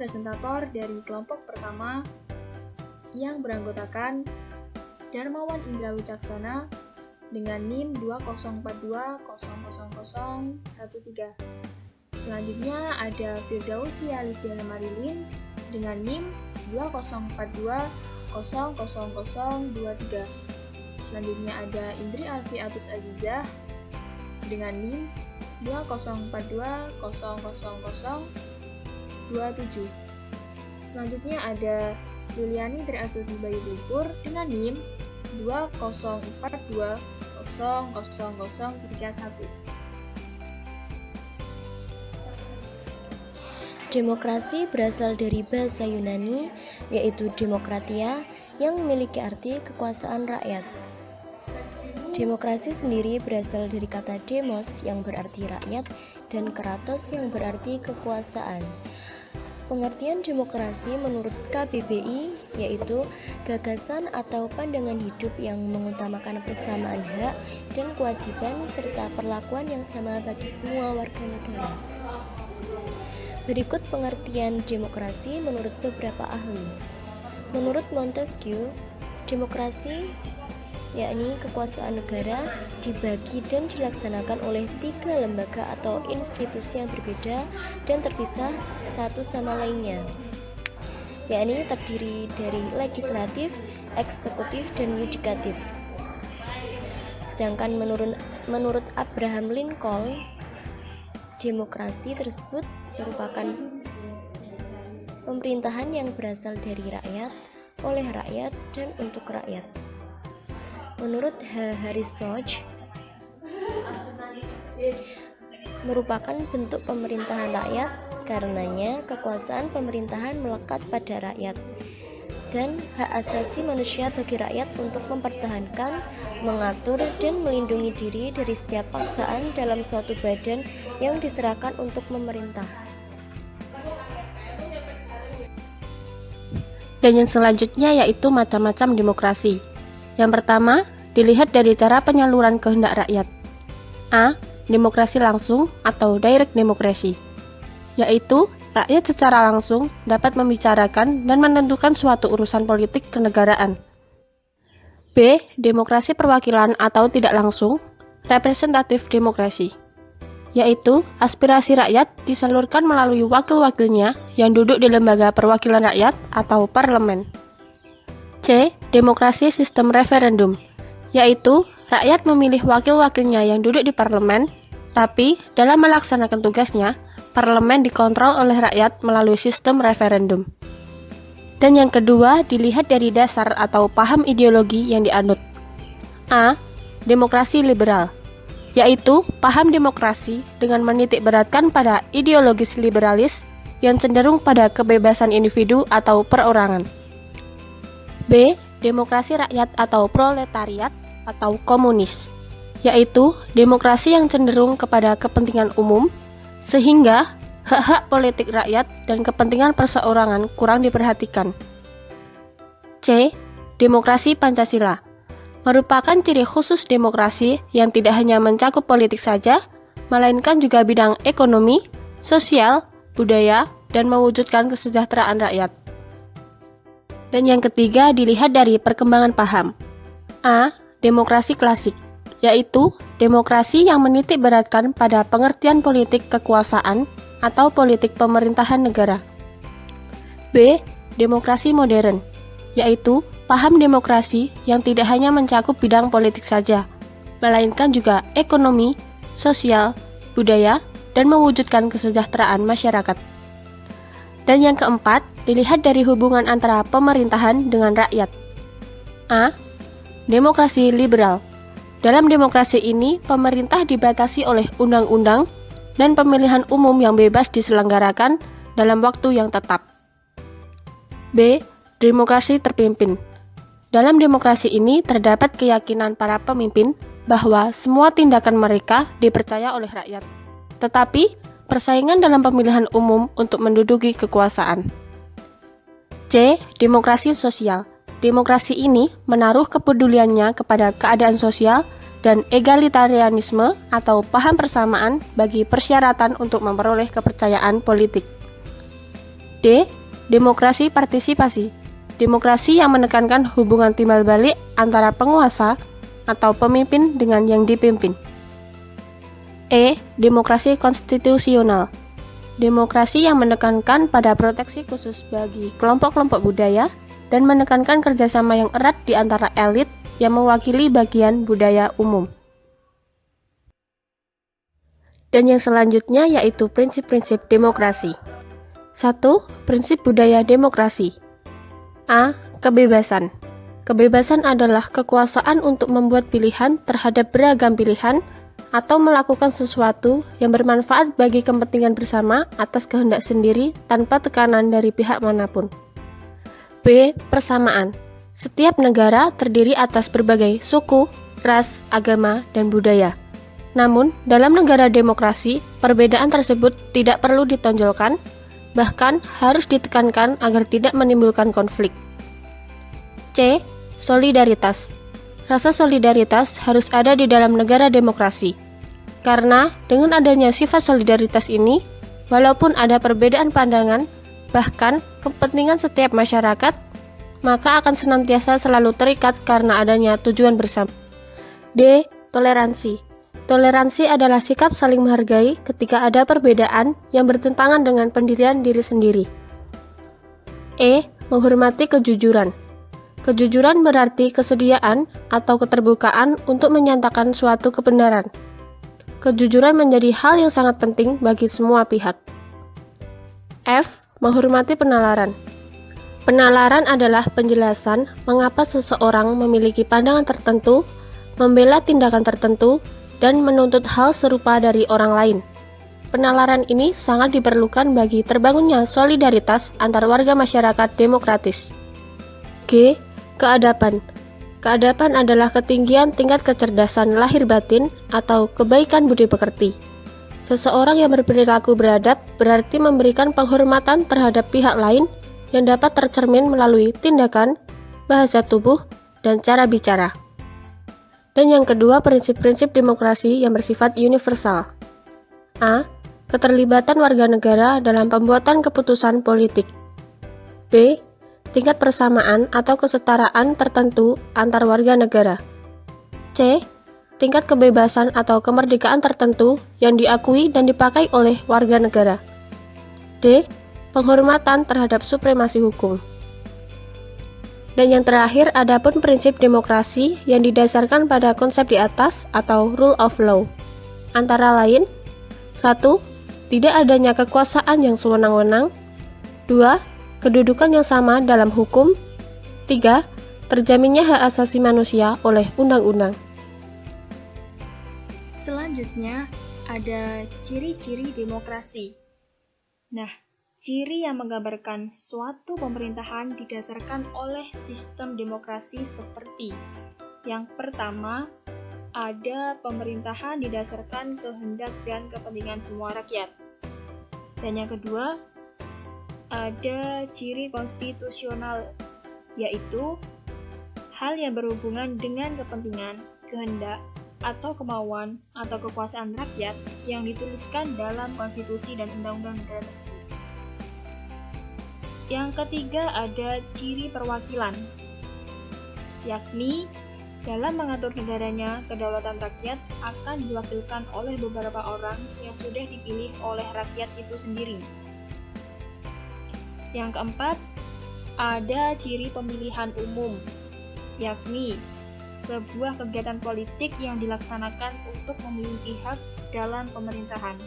presentator dari kelompok pertama yang beranggotakan Darmawan Indra Wicaksana dengan NIM 204200013. Selanjutnya ada Firdausi Alisdiana Marilin dengan NIM 204200023. Selanjutnya ada Indri Alfi Atus Azizah dengan NIM 204200027. Selanjutnya ada Liliani Triastuti Bayu Lumpur dengan NIM 204200031. Demokrasi berasal dari bahasa Yunani, yaitu demokratia, yang memiliki arti kekuasaan rakyat. Demokrasi sendiri berasal dari kata demos yang berarti rakyat dan kratos yang berarti kekuasaan. Pengertian demokrasi menurut KBBI yaitu gagasan atau pandangan hidup yang mengutamakan persamaan hak dan kewajiban serta perlakuan yang sama bagi semua warga negara. Berikut pengertian demokrasi menurut beberapa ahli. Menurut Montesquieu, demokrasi yakni kekuasaan negara dibagi dan dilaksanakan oleh 3 lembaga atau institusi yang berbeda dan terpisah satu sama lainnya, yakni terdiri dari legislatif, eksekutif, dan yudikatif. Sedangkan menurut Abraham Lincoln, demokrasi tersebut merupakan pemerintahan yang berasal dari rakyat, oleh rakyat, dan untuk rakyat. Menurut H. Harris Soch, merupakan bentuk pemerintahan rakyat, karenanya kekuasaan pemerintahan melekat pada rakyat, dan hak asasi manusia bagi rakyat untuk mempertahankan, mengatur, dan melindungi diri dari setiap paksaan dalam suatu badan yang diserahkan untuk memerintah. Dan yang selanjutnya yaitu macam-macam demokrasi. Yang pertama, dilihat dari cara penyaluran kehendak rakyat. A. Demokrasi langsung atau direct democracy, yaitu rakyat secara langsung dapat membicarakan dan menentukan suatu urusan politik kenegaraan. B. Demokrasi perwakilan atau tidak langsung, representative democracy, yaitu aspirasi rakyat disalurkan melalui wakil-wakilnya yang duduk di lembaga perwakilan rakyat atau parlemen. C. Demokrasi sistem referendum, yaitu rakyat memilih wakil-wakilnya yang duduk di parlemen, tapi dalam melaksanakan tugasnya, parlemen dikontrol oleh rakyat melalui sistem referendum. Dan yang kedua, dilihat dari dasar atau paham ideologi yang dianut. A. Demokrasi liberal, yaitu paham demokrasi dengan menitik beratkan pada ideologis liberalis yang cenderung pada kebebasan individu atau perorangan. B. Demokrasi rakyat atau proletariat atau komunis, yaitu demokrasi yang cenderung kepada kepentingan umum, sehingga hak-hak politik rakyat dan kepentingan perseorangan kurang diperhatikan. C. Demokrasi Pancasila, merupakan ciri khusus demokrasi yang tidak hanya mencakup politik saja, melainkan juga bidang ekonomi, sosial, budaya, dan mewujudkan kesejahteraan rakyat. Dan yang ketiga, dilihat dari perkembangan paham. A. Demokrasi klasik, yaitu demokrasi yang menitik beratkan pada pengertian politik kekuasaan atau politik pemerintahan negara. B. Demokrasi modern, yaitu paham demokrasi yang tidak hanya mencakup bidang politik saja, melainkan juga ekonomi, sosial, budaya, dan mewujudkan kesejahteraan masyarakat. Dan yang keempat, dilihat dari hubungan antara pemerintahan dengan rakyat. A. Demokrasi liberal. Dalam demokrasi ini, pemerintah dibatasi oleh undang-undang dan pemilihan umum yang bebas diselenggarakan dalam waktu yang tetap. B. Demokrasi terpimpin. Dalam demokrasi ini terdapat keyakinan para pemimpin bahwa semua tindakan mereka dipercaya oleh rakyat. Tetapi, persaingan dalam pemilihan umum untuk menduduki kekuasaan. C. Demokrasi sosial. Demokrasi ini menaruh kepeduliannya kepada keadaan sosial dan egalitarianisme atau paham persamaan bagi persyaratan untuk memperoleh kepercayaan politik. D. Demokrasi partisipasi. Demokrasi yang menekankan hubungan timbal balik antara penguasa atau pemimpin dengan yang dipimpin. E. Demokrasi konstitusional. Demokrasi yang menekankan pada proteksi khusus bagi kelompok-kelompok budaya dan menekankan kerjasama yang erat di antara elit yang mewakili bagian budaya umum. Dan yang selanjutnya yaitu prinsip-prinsip demokrasi. 1. Prinsip budaya demokrasi. A. Kebebasan. Kebebasan adalah kekuasaan untuk membuat pilihan terhadap beragam pilihan atau melakukan sesuatu yang bermanfaat bagi kepentingan bersama atas kehendak sendiri tanpa tekanan dari pihak manapun. B. Persamaan. Setiap negara terdiri atas berbagai suku, ras, agama, dan budaya. Namun, dalam negara demokrasi, perbedaan tersebut tidak perlu ditonjolkan, bahkan harus ditekankan agar tidak menimbulkan konflik. C. Solidaritas. Rasa solidaritas harus ada di dalam negara demokrasi. Karena dengan adanya sifat solidaritas ini, walaupun ada perbedaan pandangan, bahkan kepentingan setiap masyarakat, maka akan senantiasa selalu terikat karena adanya tujuan bersama. D. Toleransi. Toleransi adalah sikap saling menghargai ketika ada perbedaan yang bertentangan dengan pendirian diri sendiri. E. Menghormati kejujuran. Kejujuran berarti kesediaan atau keterbukaan untuk menyatakan suatu kebenaran. Kejujuran menjadi hal yang sangat penting bagi semua pihak. F. Menghormati penalaran. Penalaran adalah penjelasan mengapa seseorang memiliki pandangan tertentu, membela tindakan tertentu, dan menuntut hal serupa dari orang lain. Penalaran ini sangat diperlukan bagi terbangunnya solidaritas antar warga masyarakat demokratis. G. Keadaban. Keadaban adalah ketinggian tingkat kecerdasan lahir batin atau kebaikan budi pekerti. Seseorang yang berperilaku beradab berarti memberikan penghormatan terhadap pihak lain yang dapat tercermin melalui tindakan, bahasa tubuh, dan cara bicara. Dan yang kedua, prinsip-prinsip demokrasi yang bersifat universal. A. Keterlibatan warga negara dalam pembuatan keputusan politik. B. Tingkat persamaan atau kesetaraan tertentu antar warga negara. C. Tingkat kebebasan atau kemerdekaan tertentu yang diakui dan dipakai oleh warga negara. D. Penghormatan terhadap supremasi hukum. Dan yang terakhir, adapun prinsip demokrasi yang didasarkan pada konsep di atas atau rule of law. Antara lain, 1. Tidak adanya kekuasaan yang sewenang-wenang. 2. Kedudukan yang sama dalam hukum. 3. Terjaminnya hak asasi manusia oleh undang-undang. Selanjutnya, ada ciri-ciri demokrasi. Nah, ciri yang menggambarkan suatu pemerintahan didasarkan oleh sistem demokrasi seperti yang pertama, ada pemerintahan didasarkan kehendak dan kepentingan semua rakyat. Dan yang kedua, ada ciri konstitusional, yaitu hal yang berhubungan dengan kepentingan, kehendak, atau kemauan atau kekuasaan rakyat yang dituliskan dalam konstitusi dan undang-undang negara tersebut. Yang ketiga ada ciri perwakilan, yakni dalam mengatur negaranya, kedaulatan rakyat akan diwakilkan oleh beberapa orang yang sudah dipilih oleh rakyat itu sendiri. Yang keempat, ada ciri pemilihan umum, yakni sebuah kegiatan politik yang dilaksanakan untuk memilih pihak dalam pemerintahan.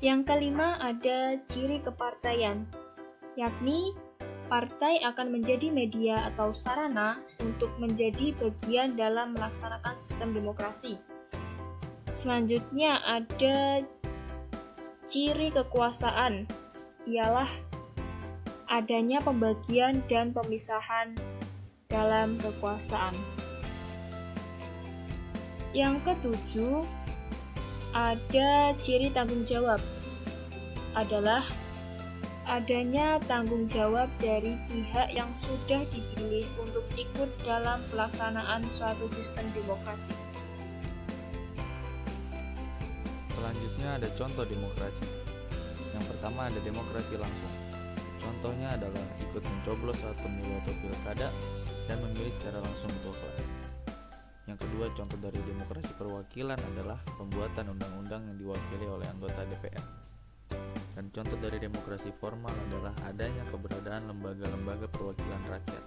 Yang kelima ada ciri kepartaian, yakni partai akan menjadi media atau sarana untuk menjadi bagian dalam melaksanakan sistem demokrasi. Selanjutnya ada ciri kekuasaan, ialah adanya pembagian dan pemisahan dalam kekuasaan. Yang ketujuh, ada ciri tanggung jawab, adalah adanya tanggung jawab dari pihak yang sudah dipilih untuk ikut dalam pelaksanaan suatu sistem demokrasi. Selanjutnya ada contoh demokrasi. Yang pertama ada demokrasi langsung. Contohnya adalah ikut mencoblos saat pemilu atau pilkada dan memilih secara langsung ketua kelas. Yang kedua, contoh dari demokrasi perwakilan adalah pembuatan undang-undang yang diwakili oleh anggota DPR. Dan contoh dari demokrasi formal adalah adanya keberadaan lembaga-lembaga perwakilan rakyat.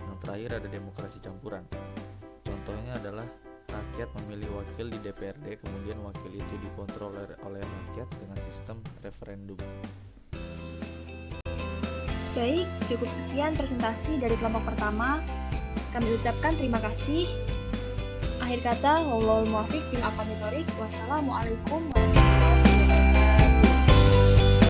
Yang terakhir ada demokrasi campuran. Contohnya adalah rakyat memilih wakil di DPRD, kemudian wakil itu dikontrol oleh rakyat dengan sistem referendum. Baik, cukup sekian presentasi dari kelompok pertama. Kami ucapkan terima kasih. Akhir kata, wallahul muwaffiq bil aqwamit thoriq. Wassalamualaikum warahmatullahi wabarakatuh.